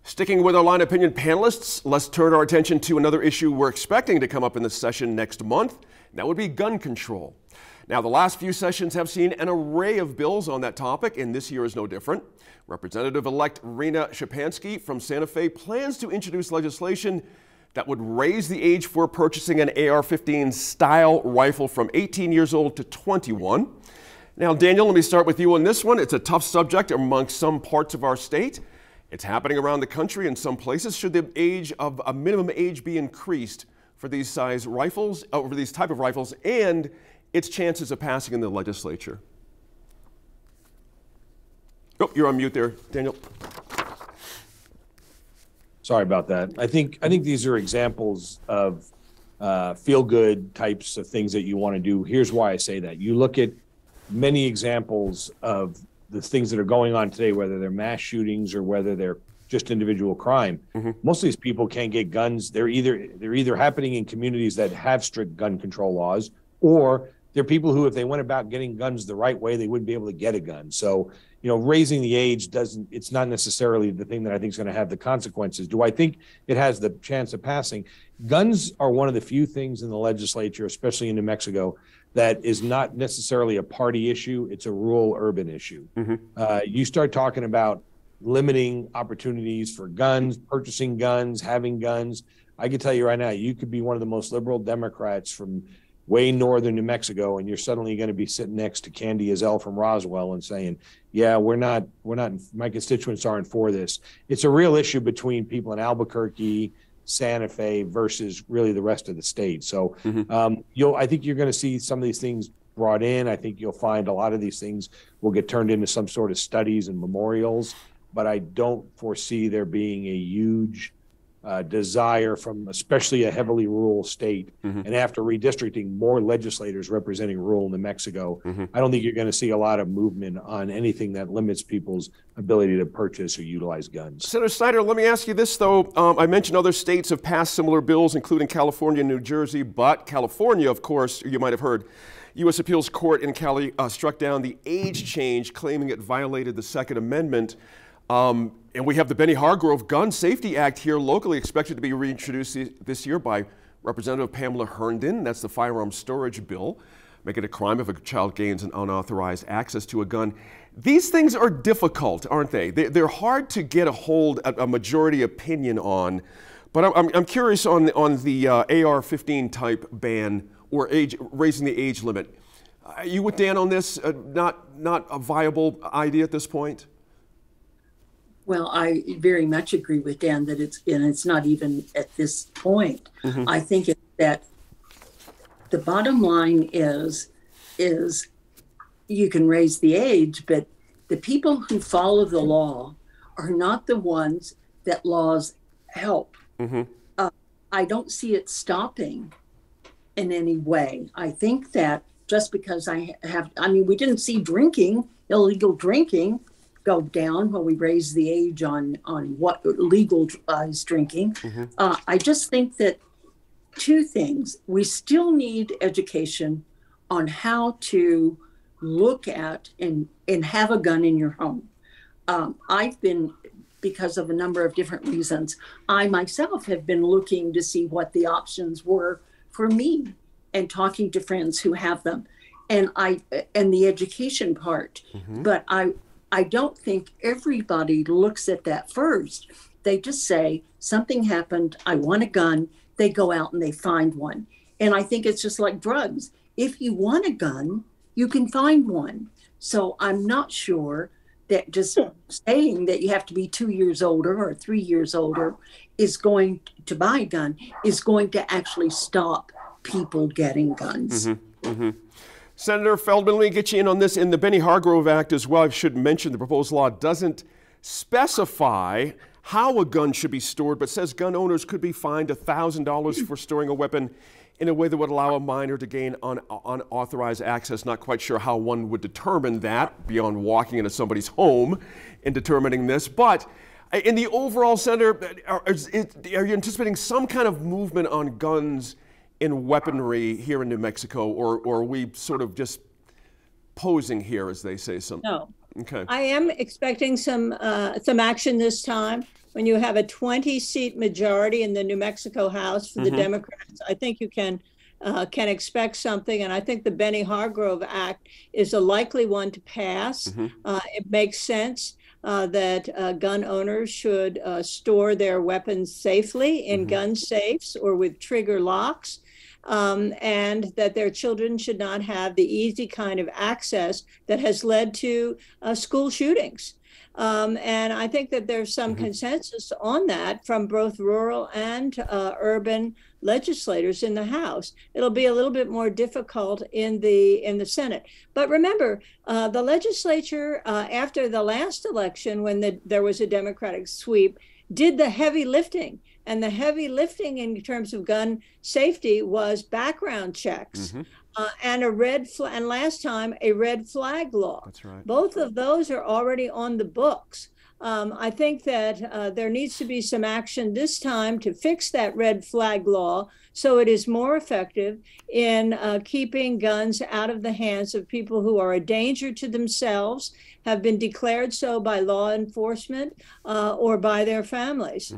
Sticking with our line opinion panelists, let's turn our attention to another issue we're expecting to come up in the session next month. And that would be gun control. Now, the last few sessions have seen an array of bills on that topic, and this year is no different. Representative-elect Rena Szczepanski from Santa Fe plans to introduce legislation that would raise the age for purchasing an AR-15 style rifle from 18 years old to 21. Now, Daniel, let me start with you on this one. It's a tough subject among some parts of our state. It's happening around the country in some places. Should the age of a minimum age be increased for these size rifles, over these type of rifles, and its chances of passing in the legislature? Oh, you're on mute there, Daniel. Sorry about that. I think these are examples of feel-good types of things that you want to do. Here's why I say that. You look at many examples of the things that are going on today, whether they're mass shootings or whether they're just individual crime. Most of these people can't get guns. They're either happening in communities that have strict gun control laws, or they're people who, if they went about getting guns the right way, they wouldn't be able to get a gun. So, you know, raising the age it's not necessarily the thing that I think is going to have the consequences. Do I think it has the chance of passing? Guns are one of the few things in the legislature, especially in New Mexico, that is not necessarily a party issue. It's a rural-urban issue. You start talking about limiting opportunities for guns, purchasing guns, having guns. I can tell you right now, you could be one of the most liberal Democrats from way northern New Mexico, and you're suddenly going to be sitting next to Candy Azell from Roswell and saying, yeah, we're not, my constituents aren't for this. It's a real issue between people in Albuquerque, Santa Fe versus really the rest of the state. So I think you're going to see some of these things brought in. I think you'll find a lot of these things will get turned into some sort of studies and memorials, but I don't foresee there being a huge desire from especially a heavily rural state. And after redistricting, more legislators representing rural New Mexico, I don't think you're going to see a lot of movement on anything that limits people's ability to purchase or utilize guns. Senator Snyder, let me ask you this, though. I mentioned other states have passed similar bills, including California and New Jersey, but California, of course, you might have heard, U.S. Appeals Court in Cali struck down the age change, claiming it violated the Second Amendment. And we have the Benny Hargrove Gun Safety Act here locally, expected to be reintroduced this year by Representative Pamela Herndon. That's the firearm storage bill, make it a crime if a child gains an unauthorized access to a gun. These things are difficult, aren't they? They're hard to get a majority opinion on. But I'm curious on the AR-15 type ban or raising the age limit. Are you with Dan on this? Not a viable idea at this point? Well, I very much agree with Dan that it's not even at this point. I think that the bottom line is you can raise the age, but the people who follow the law are not the ones that laws help. I don't see it stopping in any way. I think that just because we didn't see illegal drinking go down when we raise the age on what legalized drinking. I just think that two things. We still need education on how to look at and have a gun in your home. I've been, because of a number of different reasons, I myself have been looking to see what the options were for me and talking to friends who have them, and the education part. But I don't think everybody looks at that first. They just say, something happened, I want a gun. They go out and they find one. And I think it's just like drugs. If you want a gun, you can find one. So I'm not sure that just saying that you have to be 2 years older or 3 years older is going to buy a gun, is going to actually stop people getting guns. Senator Feldman, let me get you in on this. In the Benny Hargrove Act as well, I should mention the proposed law doesn't specify how a gun should be stored, but says gun owners could be fined $1,000 for storing a weapon in a way that would allow a minor to gain unauthorized access. Not quite sure how one would determine that beyond walking into somebody's home and determining this. But in the overall, Senator, are you anticipating some kind of movement on guns in weaponry here in New Mexico, or are we sort of just posing here, as they say? No. Okay. I am expecting some action this time. when you have a 20-seat majority in the New Mexico House for the Democrats, I think you can expect something. And I think the Benny Hargrove Act is a likely one to pass. It makes sense that gun owners should store their weapons safely in gun safes or with trigger locks. And that their children should not have the easy kind of access that has led to school shootings. And I think that there's some consensus on that from both rural and urban legislators in the House. It'll be a little bit more difficult in the Senate. But remember, the legislature, after the last election, when there was a Democratic sweep, did the heavy lifting. And the heavy lifting in terms of gun safety was background checks and and last time a red flag law. That's right. Both of those are already on the books. I think that there needs to be some action this time to fix that red flag law so it is more effective in keeping guns out of the hands of people who are a danger to themselves, have been declared so by law enforcement or by their families.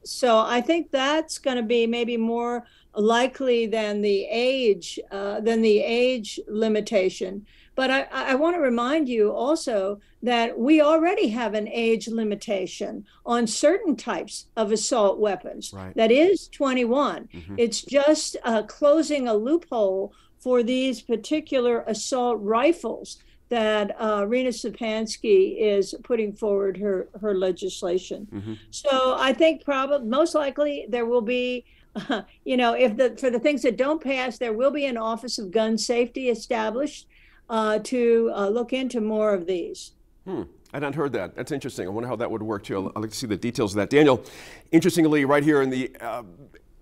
So I think that's going to be maybe more likely than the age limitation. But I want to remind you also that we already have an age limitation on certain types of assault weapons. Right. That is 21. It's just closing a loophole for these particular assault rifles that Rena Stepanski is putting forward her legislation. So I think probably most likely there will be, for the things that don't pass, there will be an Office of Gun Safety established to look into more of these. I hadn't heard that. That's interesting. I wonder how that would work too. I'd like to see the details of that. Daniel, interestingly, right here in the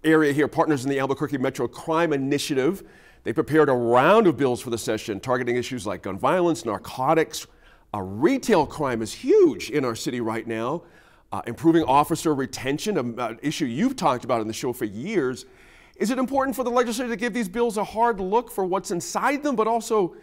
area here, Partners in the Albuquerque Metro Crime Initiative, they prepared a round of bills for the session targeting issues like gun violence, narcotics. Retail crime is huge in our city right now. Improving officer retention, an issue you've talked about in the show for years. Is it important for the legislature to give these bills a hard look for what's inside them, but also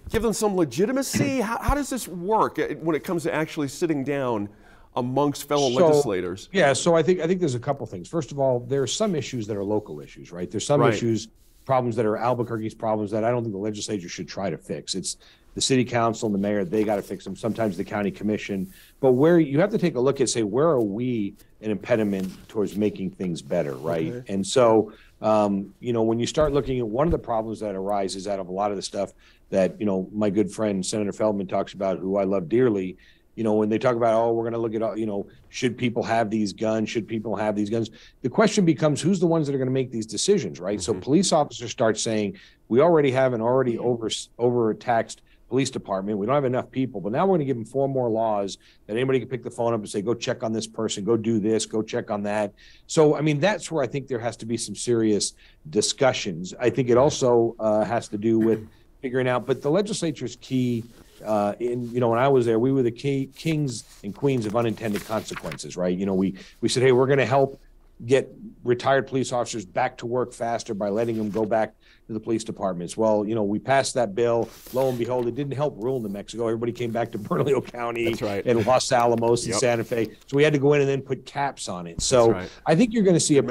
give them some legitimacy? How does this work when it comes to actually sitting down amongst fellow legislators? Yeah, so I think there's a couple things. First of all, there are some issues that are local issues, right? There's some issues, problems that are Albuquerque's problems that I don't think the legislature should try to fix. It's the city council and the mayor, they got to fix them, sometimes the county commission. But where you have to take a look and say, where are we an impediment towards making things better, right? And so, when you start looking at one of the problems that arises out of a lot of the stuff that, my good friend Senator Feldman talks about, who I love dearly, when they talk about, we're going to look at, should people have these guns? Should people have these guns? The question becomes, who's the ones that are going to make these decisions, right? So police officers start saying, we already have an already overtaxed police department. We don't have enough people, but now we're going to give them 4 more laws that anybody can pick the phone up and say, go check on this person, go do this, go check on that. So, that's where I think there has to be some serious discussions. I think it also has to do with figuring out, but the legislature's key when I was there, we were the kings and queens of unintended consequences, right? We said, hey, we're going to help get retired police officers back to work faster by letting them go back to the police departments. Well, we passed that bill. Lo and behold, it didn't help rural New Mexico. Everybody came back to Bernalillo County and Los Alamos and Santa Fe. So we had to go in and then put caps on it. So I think you're going to see a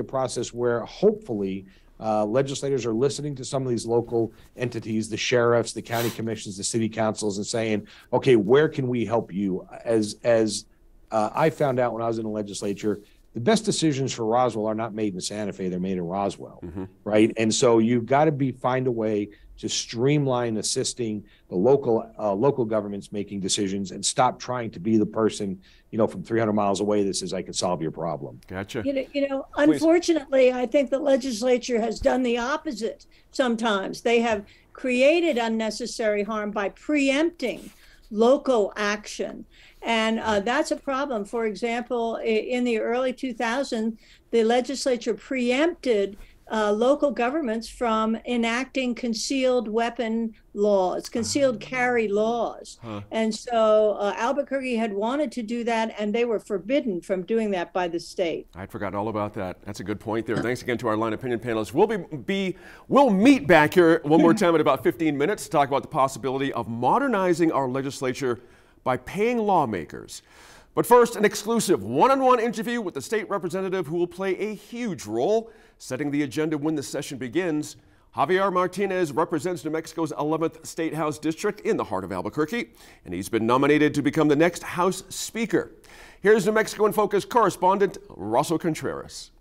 process where hopefully legislators are listening to some of these local entities, the sheriffs, the county commissions, the city councils, and saying, okay, where can we help you? As I found out when I was in the legislature, the best decisions for Roswell are not made in Santa Fe, they're made in Roswell, right? And so you've got to find a way to streamline assisting the local governments making decisions and stop trying to be the person, from 300 miles away that says, I can solve your problem. Gotcha. Unfortunately, I think the legislature has done the opposite sometimes. They have created unnecessary harm by preempting local action. And that's a problem. For example, in the early 2000s, the legislature preempted local governments from enacting concealed weapon laws, concealed carry laws. And so Albuquerque had wanted to do that, and they were forbidden from doing that by the state. I'd forgotten all about that. That's a good point there. Thanks again to our Line Opinion panelists. We'll meet back here one more time in about 15 minutes to talk about the possibility of modernizing our legislature by paying lawmakers But first, an exclusive one-on-one interview with the state representative who will play a huge role setting the agenda when the session begins. Javier Martinez represents New Mexico's 11th State House District in the heart of Albuquerque, and he's been nominated to become the next House Speaker. Here's New Mexico in Focus correspondent Russell Contreras.